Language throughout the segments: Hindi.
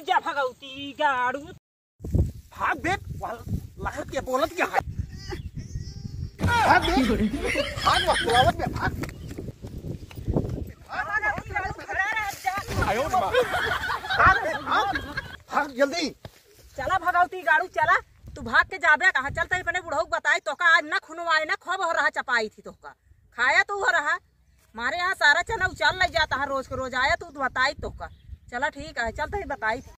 रही जा भगवती गाड़ू भाग बे लहर के बोलत क्या है भाग बे भाग बुलावत बे भाग आयो भाग बे भाग जल्दी चला भगवती गाड़ू चला तू भाग के जाबे कहा चलता ही अपने बुढ़ऊ बताई तो का आज ना खुनवाए ना खब हो रहा चपाई थी तो का खाया तू हो रहा मारे यहाँ सारा चना उचाल लग जाता है रोज के रोज आया तू बताई तो का चला ठीक है चलता ही बताई थी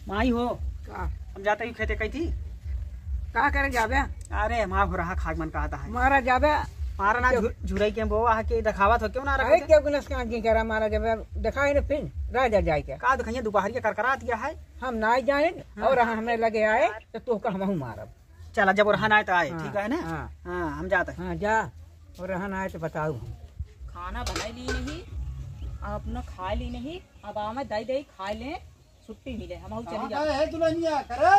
माई हो का हम जाते ही खेते कही थी का करे जाबे अरे माँ हो रहा खाग मन कहता है मारा जाबे मारा ना झुरई के वो आके दिखावा तो क्यों ना अरे रखे क्या गुनस का की करा मारा जाबे दिखाए न फिर राजा जाए के का दिखाइए दोपहर के करकरा दिया है हम ना जाए और हमें लगे आए तो तू का हम मारब चला जब रहन आए तो आए हाँ, ठीक है ना हाँ। हाँ हम जाते हैं हाँ जा और रहन आए तो बताओ हम खाना बना ली नहीं अपना खा ली नहीं अब आमे दई दई खा ले छुट्टी मिले हम चली जाते है दुल्हनिया करे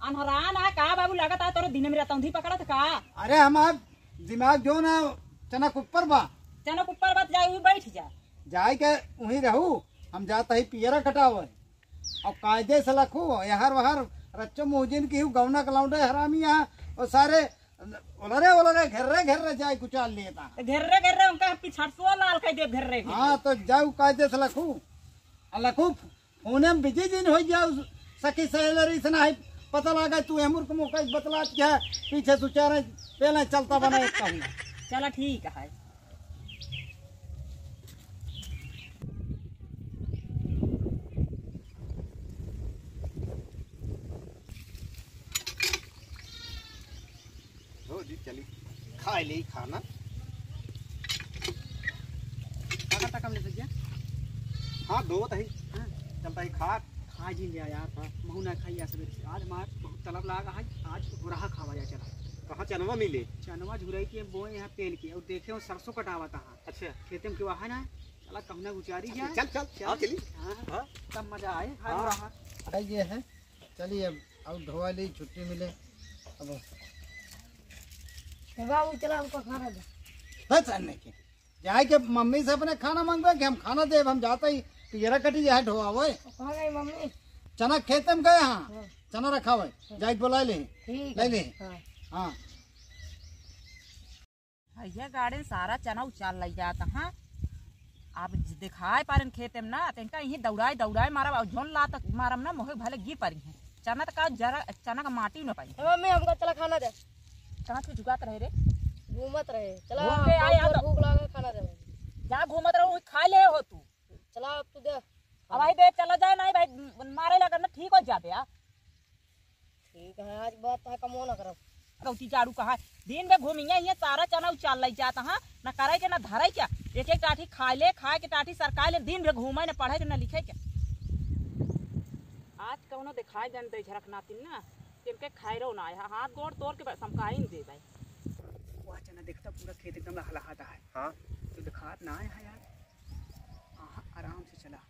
अनहरान है का बाबू लगता है तोरे दिन में तौंधी पकड़ा था का अरे हमार दिमाग जो ना चनक ऊपर बा चनक ऊपर बात जाए हुई बैठ जा जाए के वहीं रहू हम जाता ही पियरा कटावे और कायदे से लखू यहर वहर रच्चो मोजिन की गौना कलाउंडे हरामी यहाँ और सारे ओलरे घेर्रे जाए कुचाल लेता घेर्रे उनका पिछड़सुआ लाल कह दे घेर्रे हाँ तो जाऊ कायदे से लखू लखू फोने में बिजी दिन हो जाऊ सखी सहेलरी से ना पता लगा तू हमर को मौका बतला क्या पीछे सुचारे पहले चलता बना एक कहूँ चला ठीक है चली खा ले खाना कम ले सकिया हाँ दो तही हाँ चलता ही खा खा जी लिया यार महू ना खाई सवेरे से आज मार बहुत तलब लगा है आज रहा खावा जा चला कहाँ चनवा मिले चनवा झुरई के बोए यहाँ पेल के और देखे वो सरसों कटावा था अच्छा खेते में क्यों है ना चला कहना गुजारी जाए चल चल चल चली हाँ तब मजा आए हाँ। रहा ये है चलिए अब धोवा ली छुट्टी मिले अब बाबू चला हमको खाना दे बस अन्य के जाए के मम्मी से अपने खाना मांगवे कि हम खाना दे हम जाता ही पियरा कटी जाए ढोआ वो कहाँ गई मम्मी चना खेते में गए हाँ चना रखा हुआ जाए बुला ले ठीक ले ले हाँ हाँ भैया गाड़ी सारा चना उचाल लग जाता हाँ आप दिखाए पारन खेते में ना तेनका यही दौड़ाए मारा जोन ला तक मारम ना मोहे भले गिर पड़ी है चना तक जरा चना का माटी न पाई मम्मी हमको चला खाना दे कहाँ से झुकात रहे रे घूमत रहे चला घूम के आए हमको तो। भूख लगा खाना दे जहाँ घूमत रहो खा ले हो तू चला अब तू दे अब भाई देख चला जाए नहीं भाई मारे लगा ना ठीक हो जाते यार ठीक है आज बात है कमो ना करब गौती चाड़ू कहा दिन में घूमिया ये सारा चना उचाल लग जाता हाँ न करे के न धरे क्या एक एक टाठी खा ले खाए के टाठी सरकाए ले दिन में घूमे न पढ़े के न लिखे के आज कौनो दिखाई जन दे झरक नातिन ना तिनके खाए रहो ना आया हाथ गोड़ तोड़ के समकाई नहीं दे भाई वो चना देखता पूरा खेत एकदम लहलहाता है हाँ तो दिखात ना है यार हाँ आराम से चला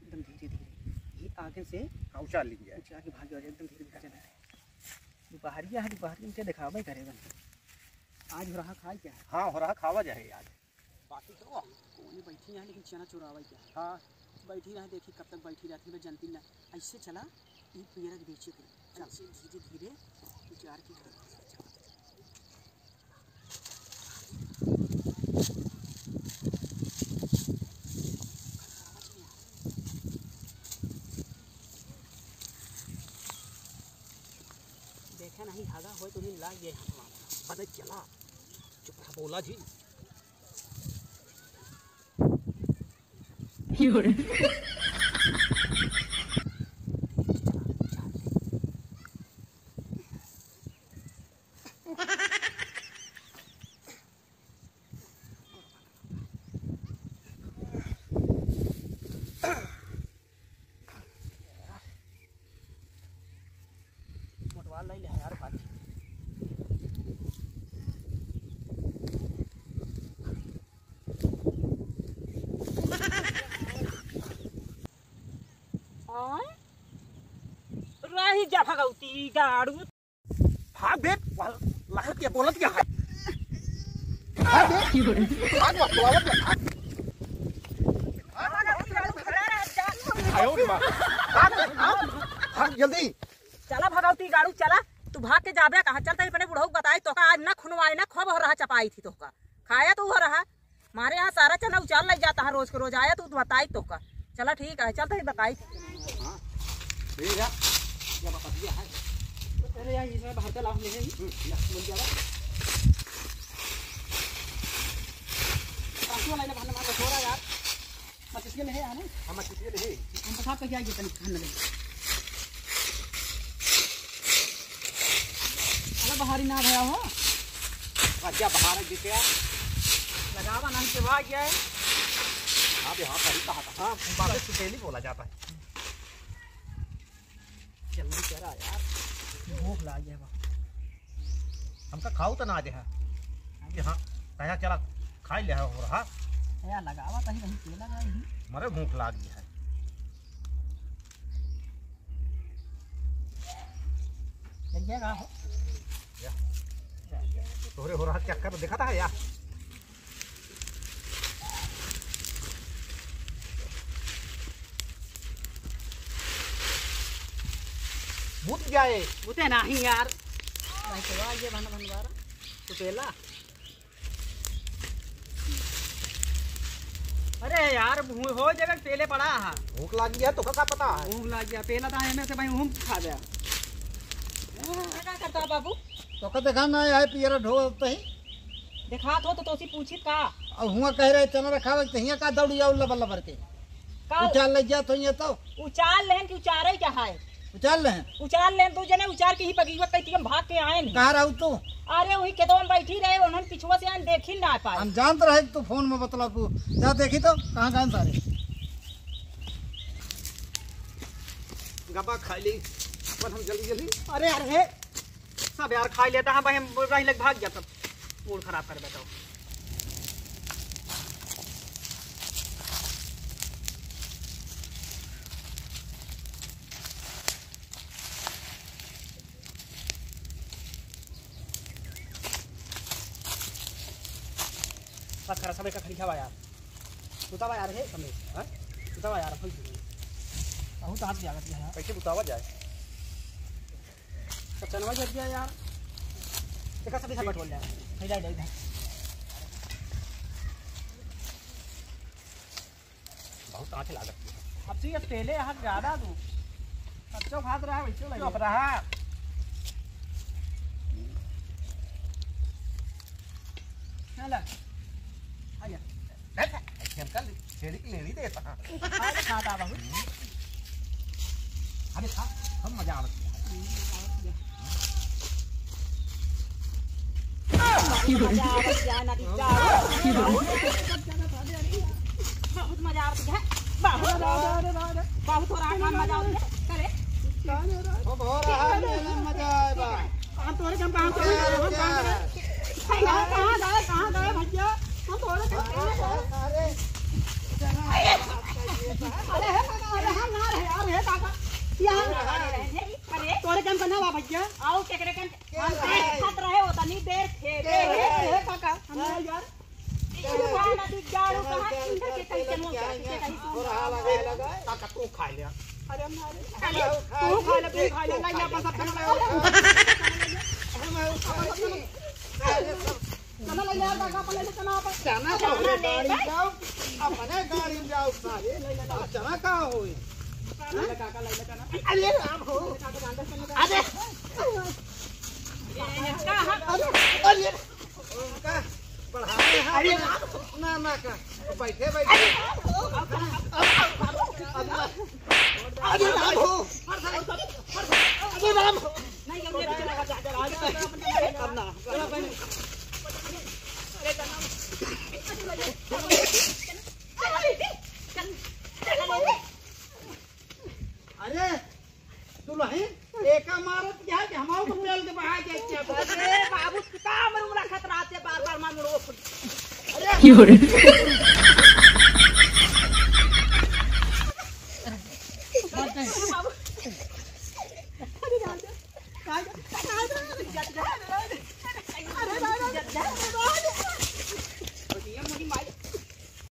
एकदम धीरे धीरे ये आगे से उचाल लीजिए ऊंचा के भाग जाए एकदम धीरे धीरे चला दोपहरिया है दोपहरिया मुझे दिखावा करेगा आज हो रहा खाए क्या है हाँ हो रहा खावा जाए आज बाकी तो कोई बैठी है लेकिन चना चुरावा क्या है हाँ बैठी रहे देखी कब तक बैठी रहती है जनती ना ऐसे चला ये पेड़ के बेचे फिर चल से धीरे धीरे विचार की देखे नहीं धागा हो तो नहीं लाग गए पता चला चुप रहा बोला जी मोटवा ले ले यार बात रही जा भगवती गाड़ू भाग बे लहर के बोलत क्या है भाग बे भाग बुलावत बे भाग जल्दी चला भगवती गाड़ू चला तू भाग के जाबे कहा चलता अपने बुढ़ऊ बताई तो आज न खुनवाई न खब हो रहा चपाई थी तो का खाया तू हो रहा मारे यहाँ सारा चना उचाल लग जाता है रोज के रोज आया तू बताई तो का चला ठीक है चलता बताई बहारी ना भया हो राजा बाहर दिखे लगावा ना के भाग गया है आप यहाँ पर ही कहा था हाँ बात सुटेली बोला जाता है जल्दी करा यार भूख लग गया हमका खाऊ तो ना दे है यहाँ कहा चला खा लिया हो रहा यार लगावा कहीं कहीं तेल लगाई मरे भूख लाग गया है जगह हो तोरे हो रहा चक्कर देखा था यार भूत जाए बुते नहीं यार नहीं तो ये बन बनवारा तो पहला अरे यार हो जगह पहले पड़ा है भूख लाग गया तो क्या पता है भूख लग गया पहला था हमें से भाई हम खा गया क्या करता है बाबू तो का देखा ना है पियरा ढो तो ही देखा तो तोसी पूछी का अब हुआ कह रहे चना रखा तो हिया का दौड़ी आओ लबल लबर के उचाल ले जा तो ये तो उचाल लेन की उचारे क्या है उचाल ले उचाल लेन तू जने उचार के ही बगीवा कहती हम भाग के आए नहीं कहाँ रहू तू अरे वही खेतों में बैठी रहे उन्होंने पिछुआ से देख ही ना पाए हम जानते रहे तू फोन में बतला तू जा देखी तो कहाँ कहाँ सारे गबा खा ली पर हम जल्दी जल्दी अरे यार है सब यार खा लेता है भाई हम वही लग भाग गया सब मूड खराब कर बैठा सब खरा समय का खरीदा यार बतावा यार है समय हां बतावा यार फल बहुत हाथ जागत है कैसे बतावा जाए सब चनवा जब गया यार देखा सब सब बोल जाए खरीदा दे इधर बहुत आंच लागत है अब से पहले हाथ ज्यादा तू अच्छा भाग रहा है वैसे लग चुप रहा चला आया हम कल छेड़ी की लेनी देता हां आज खाता बाबू अरे खा हम मजा आवत मजा आवत जाना दी जा बहुत मजा आवत है बहुत हो रहा है मजा आवत करे हो रहा है मजा आएगा हम तोरे हम कहां गए भैया हम तोरे अरे हम ना रहे यार है काका यार अरे तोरे काम करना बा भैया आओ केकरे काम खत रहे होता नहीं देर थे हे काका हम यार ना दी जाड़ू कहां इंटर के कहीं चलो हो रहा लगा काका तू खा लिया अरे हम तू खा ले नहीं अपन सब चला ले यार काका पहले से चना पर चना गाड़ी जाओ अपने गाड़ी में जाओ सारे चना कहाँ होई काका ले चना अरे राम हो अरे अरे का पढ़ाते हैं अरे ना ना का बैठे बैठे अरे राम हो अरे राम हो नहीं ये करना अरे तू नहीं एका मारत क्या है कि हमारे को मेल के बाहर के अरे बाबू कितना मरूंगा खतरा से बार-बार मार मुड़ो अरे